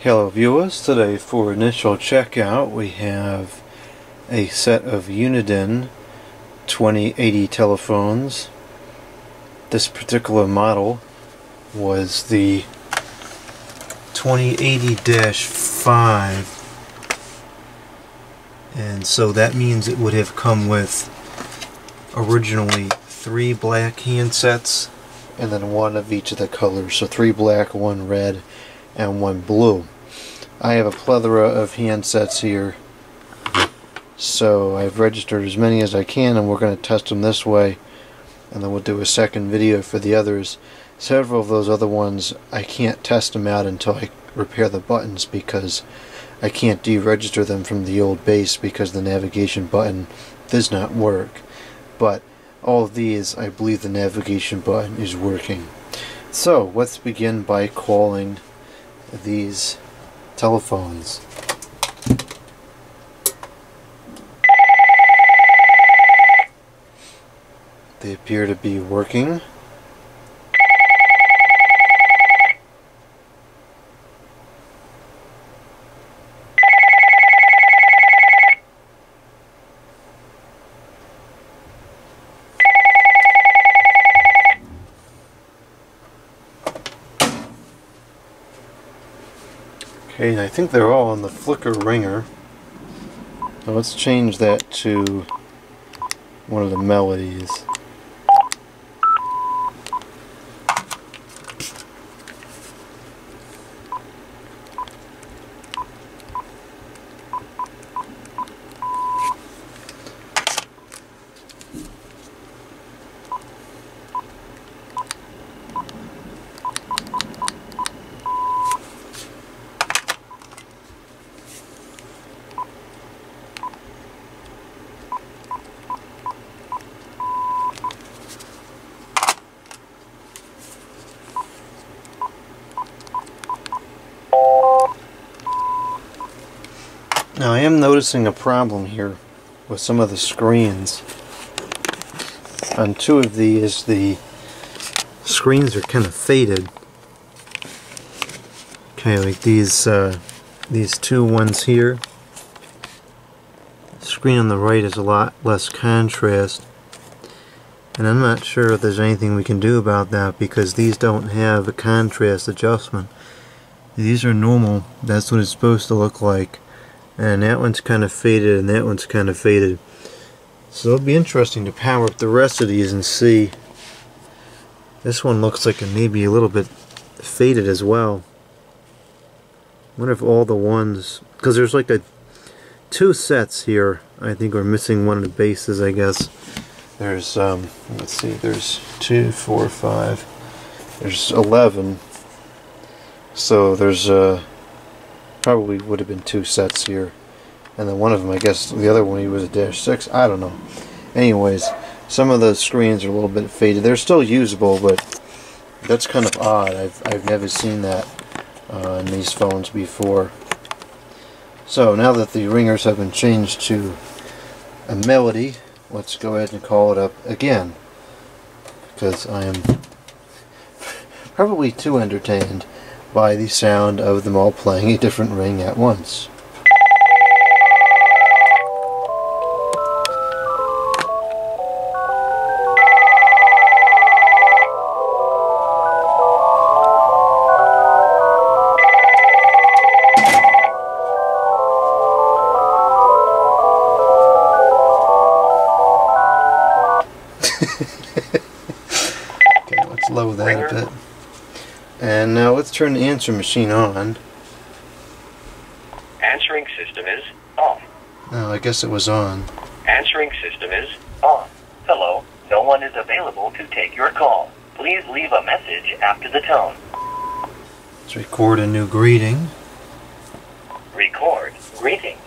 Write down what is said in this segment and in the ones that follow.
Hello viewers, today for initial checkout we have a set of Uniden 2080 telephones. This particular model was the 2080-5, and so that means it would have come with originally 3 black handsets and then 1 of each of the colors, so 3 black, 1 red, and 1 blue. I have a plethora of handsets here, so I've registered as many as I can, and we're going to test them this way, and then we'll do a second video for the others. Several of those other ones I can't test them out until I repair the buttons, because I can't deregister them from the old base because the navigation button does not work. But all of these, I believe the navigation button is working. So let's begin by calling these telephones. They appear to be working. Okay, and I think they're all on the flicker ringer. So let's change that to one of the melodies. Now I am noticing a problem here with some of the screens. On 2 of these, the screens are kind of faded. Okay, like these 2 ones here. The screen on the right is a lot less contrast, and I'm not sure if there's anything we can do about that, because these don't have a contrast adjustment. These are normal. That's what it's supposed to look like. And that one's kind of faded, and that one's kind of faded. So it'll be interesting to power up the rest of these and see. This one looks like it may be a little bit faded as well. I wonder if all the ones, because there's like 2 sets here. I think we're missing one of the bases, I guess. There's let's see, there's 2, 4, 5. There's 11. So there's probably would have been 2 sets here, and then one of them, I guess the other one, he was a -6. I don't know. Anyways, some of the screens are a little bit faded. They're still usable, but that's kind of odd. I've never seen that in these phones before. So now that the ringers have been changed to a melody, let's go ahead and call it up again, because I am probably too entertained by the sound of them all playing a different ring at once. Okay, let's lower that a bit. And now let's turn the answer machine on. Answering system is off. No, I guess it was on. Answering system is on. Hello, no one is available to take your call. Please leave a message after the tone. Let's record a new greeting. Record greeting.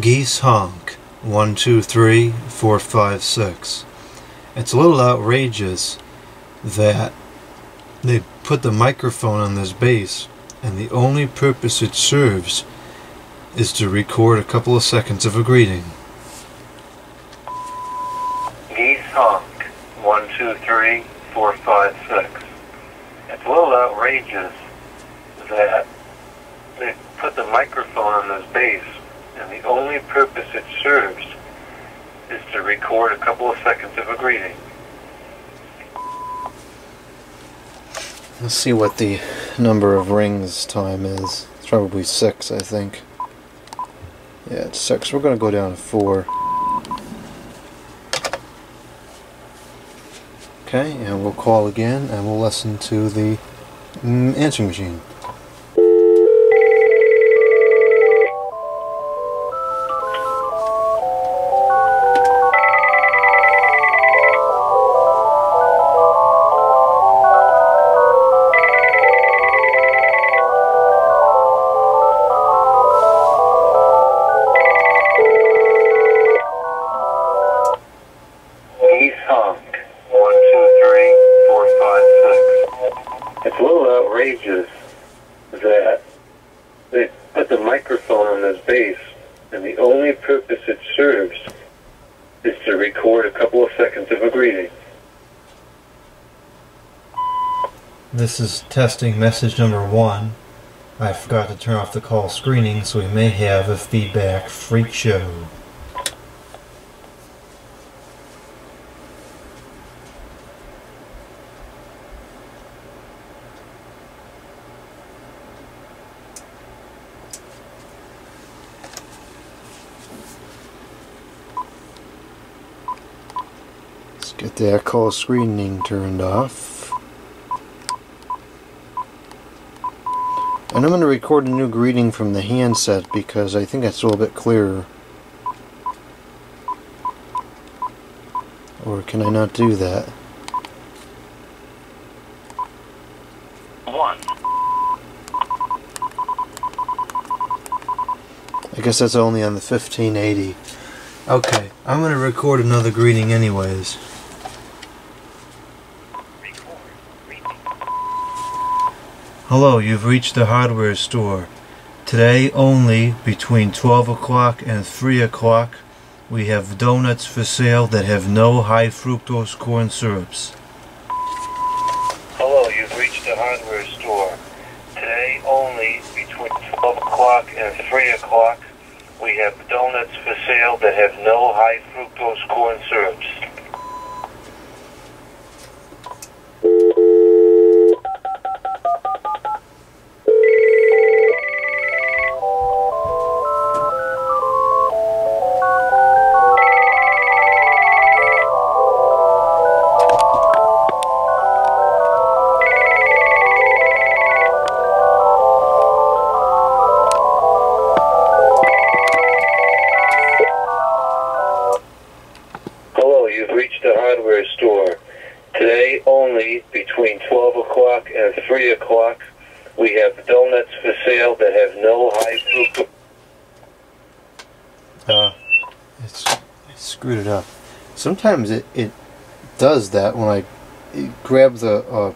Geese honk. 1, 2, 3, 4, 5, 6. It's a little outrageous that they put the microphone on this base, and the only purpose it serves is to record a couple of seconds of a greeting. Geese honk. 1, 2, 3, 4, 5, 6. It's a little outrageous that they put the microphone on this base, and the only purpose it serves is to record a couple of seconds of a greeting. Let's see what the number of rings time is. It's probably 6, I think. Yeah, it's 6. We're going to go down to 4. Okay, and we'll call again, and we'll listen to the answering machine. It's a little outrageous that they put the microphone on this base, and the only purpose it serves is to record a couple of seconds of a greeting. This is testing message number 1. I forgot to turn off the call screening, so we may have a feedback freak show. Let's get that call screening turned off. And I'm going to record a new greeting from the handset because I think that's a little bit clearer. Or can I not do that? 1. I guess that's only on the 1580. Okay, I'm going to record another greeting anyways. Hello, you've reached the hardware store. Today only, between 12 o'clock and 3 o'clock, we have donuts for sale that have no high fructose corn syrups. Hello, you've reached the hardware store. Today only, between 12 o'clock and 3 o'clock, we have donuts for sale that have no high fructose corn syrups. You've reached the hardware store. Today only, between 12 o'clock and 3 o'clock, we have donuts for sale that have no high fructose. I screwed it up. Sometimes it does that when I grab the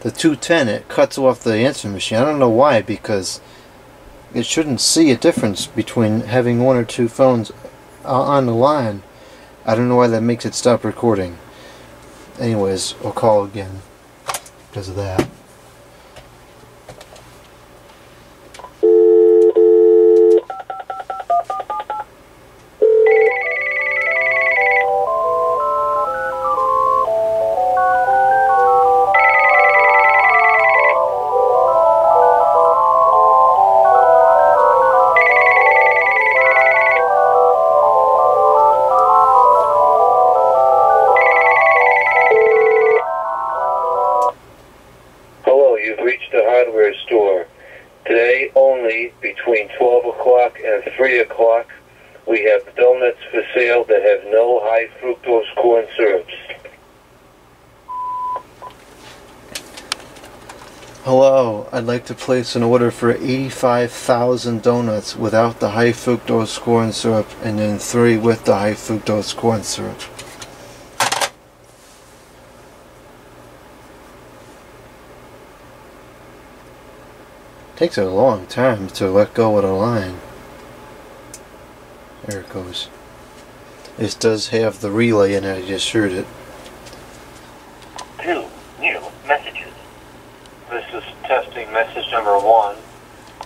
210, it cuts off the answering machine. I don't know why, because it shouldn't see a difference between having one or two phones on the line. I don't know why that makes it stop recording. Anyways, I'll call again because of that. You've reached the hardware store. Today only, between 12 o'clock and 3 o'clock, we have donuts for sale that have no high fructose corn syrups. Hello, I'd like to place an order for 85,000 donuts without the high fructose corn syrup and then 3 with the high fructose corn syrup. Takes a long time to let go of the line. There it goes. This does have the relay in it, I just heard it. 2 new messages. This is testing message number 1.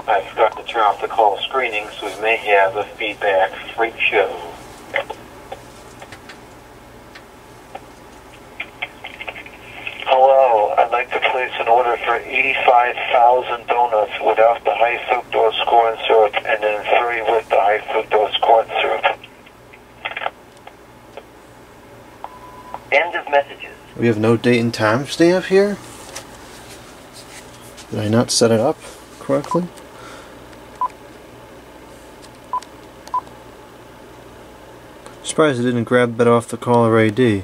I forgot to turn off the call screening, so we may have a feedback freak show. Hello, I'd like to place an order for 85,000 donuts without the high fructose corn syrup and then 3 with the high fructose corn syrup. End of messages. We have no date and time stamp here? Did I not set it up correctly? Surprised I didn't grab that off the caller ID.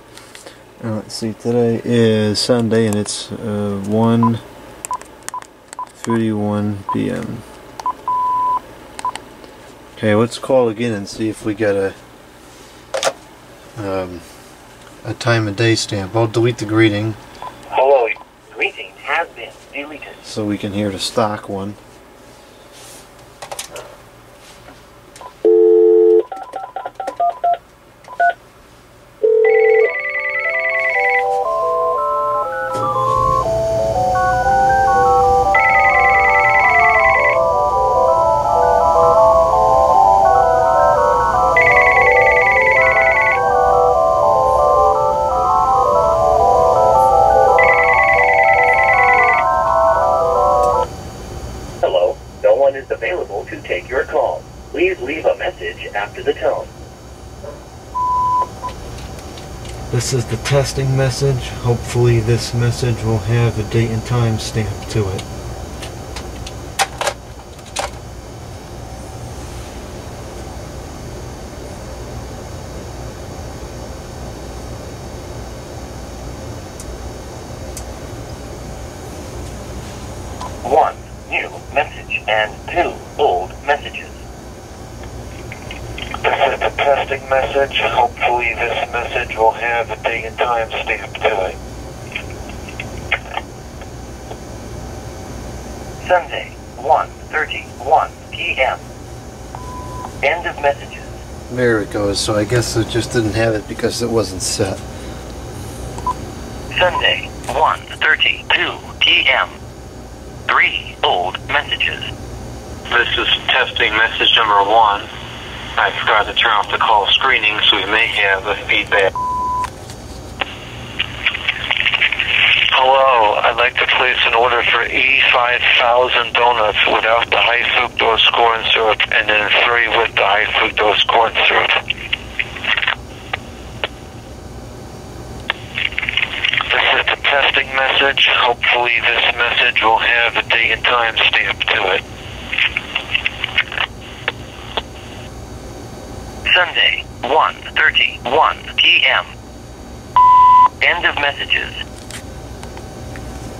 Let's see, today is Sunday and it's 1:31 p.m. Okay, let's call again and see if we get a time and day stamp. I'll delete the greeting. Hello. Greeting has been deleted. So we can hear the stock one. Is available to take your call. Please leave a message after the tone. This is the testing message. Hopefully this message will have a date and time stamp to it. One new message and 2 old messages. This is the testing message. Hopefully this message will have a date and time stamp to it. Sunday, 1:31 p.m. End of messages. There it goes. So I guess it just didn't have it because it wasn't set. Sunday, 1:32 p.m. 3 old messages. This is testing message number 1. I forgot to turn off the call screening, so we may have a feedback. Hello, I'd like to place an order for 85,000 donuts without the high fructose corn syrup and then 3 with the high fructose corn syrup. This is the testing message. Hopefully this message will have a date and time stamp to it. Sunday, 1:31 p.m. End of messages.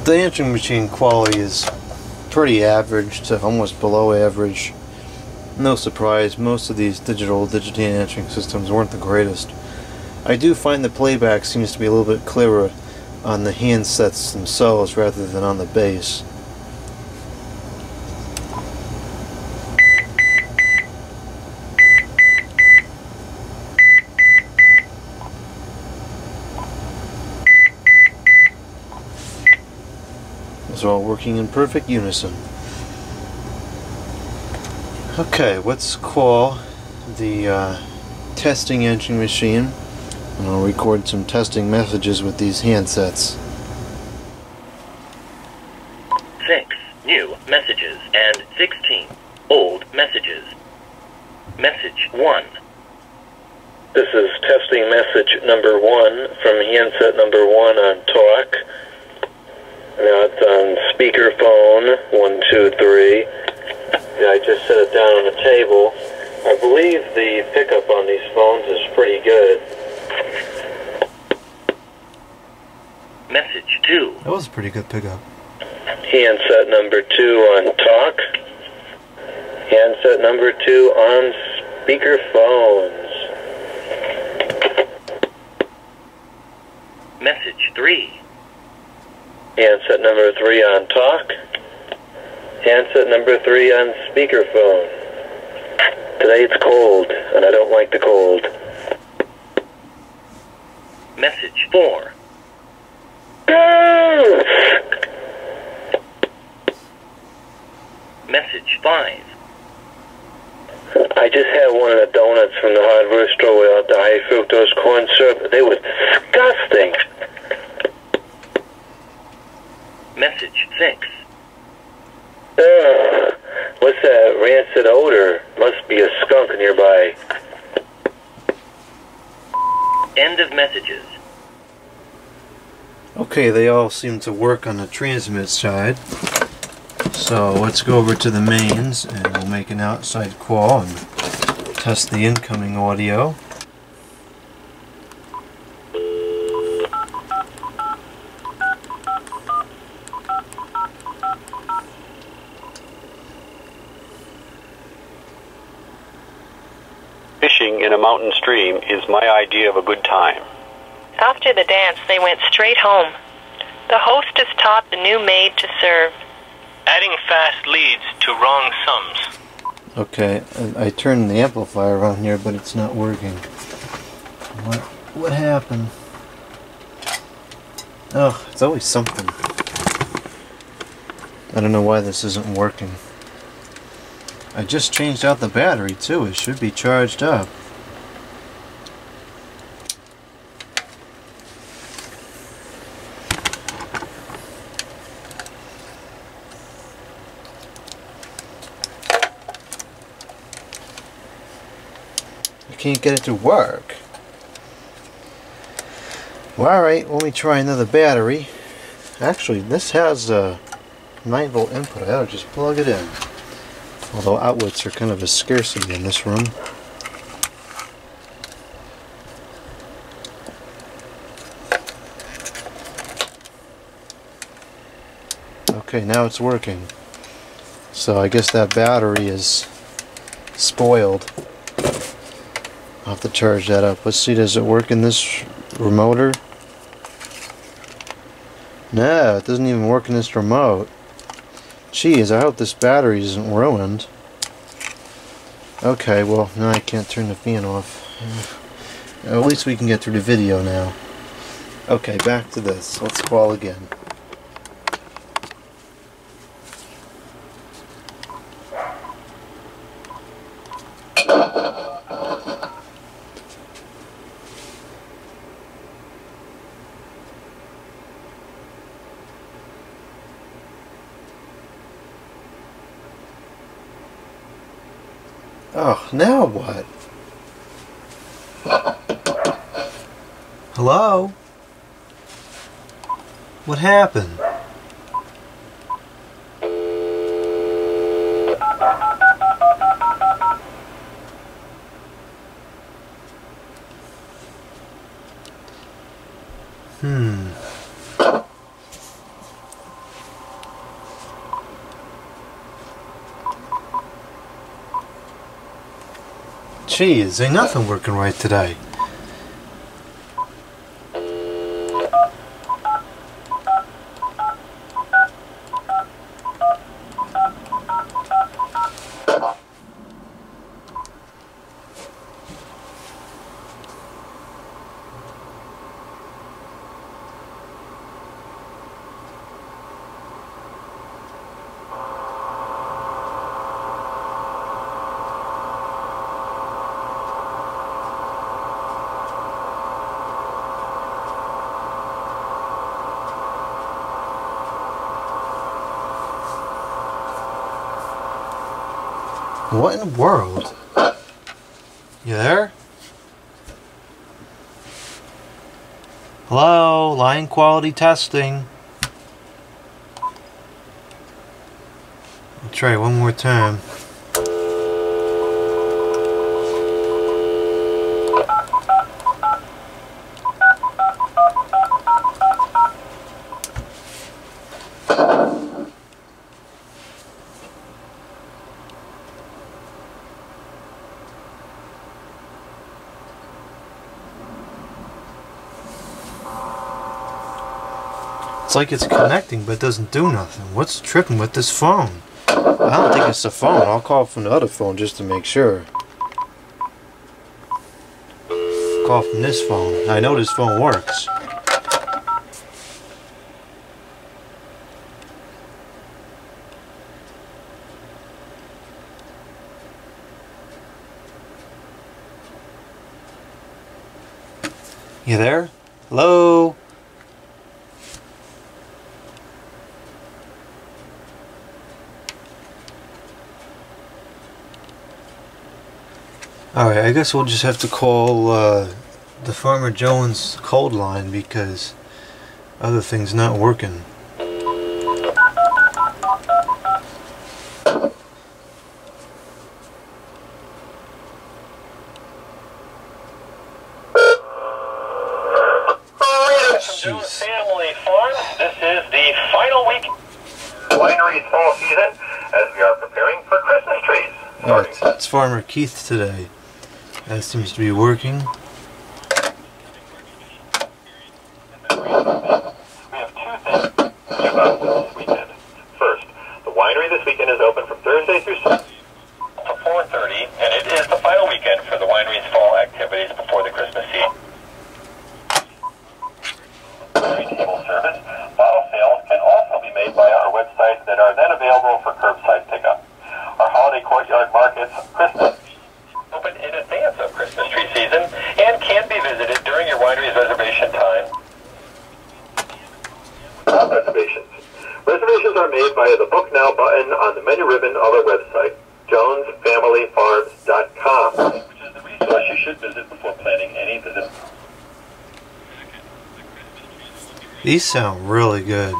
The answering machine quality is pretty average to almost below average. No surprise, most of these digital answering systems weren't the greatest. I do find the playback seems to be a little bit clearer on the handsets themselves rather than on the base. Those are all working in perfect unison. Okay, let's call the testing answering machine and I'll record some testing messages with these handsets. 6 new messages and 16 old messages. Message 1. This is testing message number 1 from handset number 1 on talk. Now it's on speakerphone 1, 2, 3. I just set it down on the table. I believe the pickup on these phones is pretty good. Message 2. That was a pretty good pickup. Handset number 2 on talk. Handset number 2 on speakerphones. Message 3. Handset number 3 on talk. Handset number 3 on speakerphone. Today it's cold, and I don't like the cold. Message 4. Message 5. I just had one of the donuts from the hardware store without the high fructose corn syrup. They were disgusting. Message 6. What's that rancid odor? Must be a skunk nearby. End of messages. Okay, they all seem to work on the transmit side. So let's go over to the mains and we'll make an outside call and test the incoming audio. Fishing in a mountain stream is my idea of a good time. After the dance, they went straight home. The hostess taught the new maid to serve. Adding fast leads to wrong sums. Okay, I turned the amplifier on here, but it's not working. What happened? Oh, it's always something. I don't know why this isn't working. I just changed out the battery too. It should be charged up. I can't get it to work. Well, alright, let me try another battery. Actually, this has a 9-volt input. I ought to just plug it in. Although outlets are kind of a scarcity in this room. Okay, now it's working. So I guess that battery is spoiled. I'll have to charge that up. Let's see, does it work in this remoter? No, it doesn't even work in this remote. Jeez, I hope this battery isn't ruined. Okay, well, now I can't turn the fan off. At least we can get through the video now. Okay, back to this. Let's call again. Oh, now what? Hello? What happened? Geez, ain't nothing working right today. What in the world? You there? Hello? Line quality testing. I'll try one more time. It's like it's connecting but doesn't do nothing. What's tripping with this phone? I don't think it's the phone. I'll call from the other phone just to make sure. Call from this phone. I know this phone works. You there? Hello? Alright, I guess we'll just have to call the Farmer Jones cold line because other thing's not working. Jones Family Farms. This is the final week winery's fall season as we are preparing for Christmas trees. Alright, it's Farmer Keith today. That seems to be working. We have two things about this weekend. First, the winery this weekend is open from Thursday through Sunday to 4:30, and it is the final weekend for the winery's fall activities before the Christmas season. Table service. Bottle sales can also be made by our website that are then available for curbside pickup. Our holiday courtyard markets, Christmas, open in advance of Christmas tree season and can be visited during your winery's reservation time. Reservations. Reservations are made via the Book Now button on the menu ribbon of our website, jonesfamilyfarms.com, which is the resource you should visit before planning any visit. These sound really good.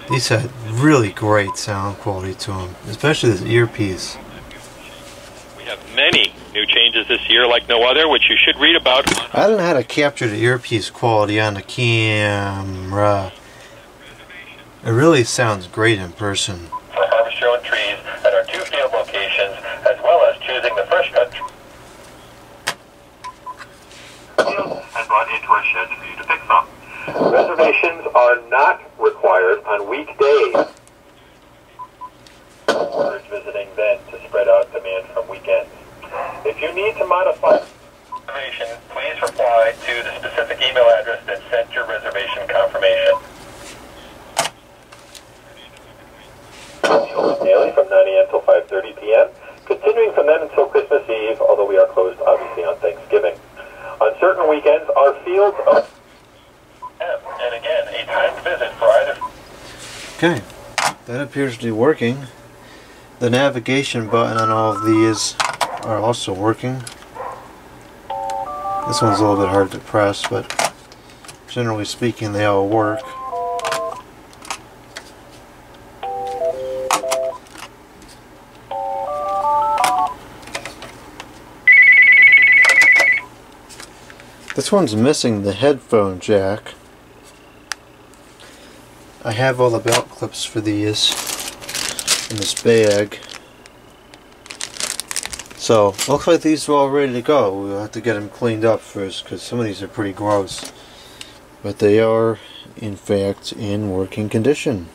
These had really great sound quality to them, especially this earpiece. We have many new changes this year like no other, which you should read about. I don't know how to capture the earpiece quality on the camera. It really sounds great in person. For harvest your own trees at our two field locations, as well as choosing the fresh cut field and brought into our sheds for you to pick from. Reservations are not required on weekdays. Encourage visiting then to spread out demand from weekends. If you need to modify reservation, please reply to the specific email address that sent your reservation confirmation. We open daily from 9 a.m. till 5:30 p.m., continuing from then until Christmas Eve, although we are closed obviously on Thanksgiving. On certain weekends, our fields are and again, a timed visit for either. Okay, that appears to be working. The navigation button on all of these are also working. This one's a little bit hard to press, but generally speaking, they all work. This one's missing the headphone jack. I have all the belt clips for these in this bag. So, looks like these are all ready to go. We'll have to get them cleaned up first because some of these are pretty gross. But they are, in fact, in working condition.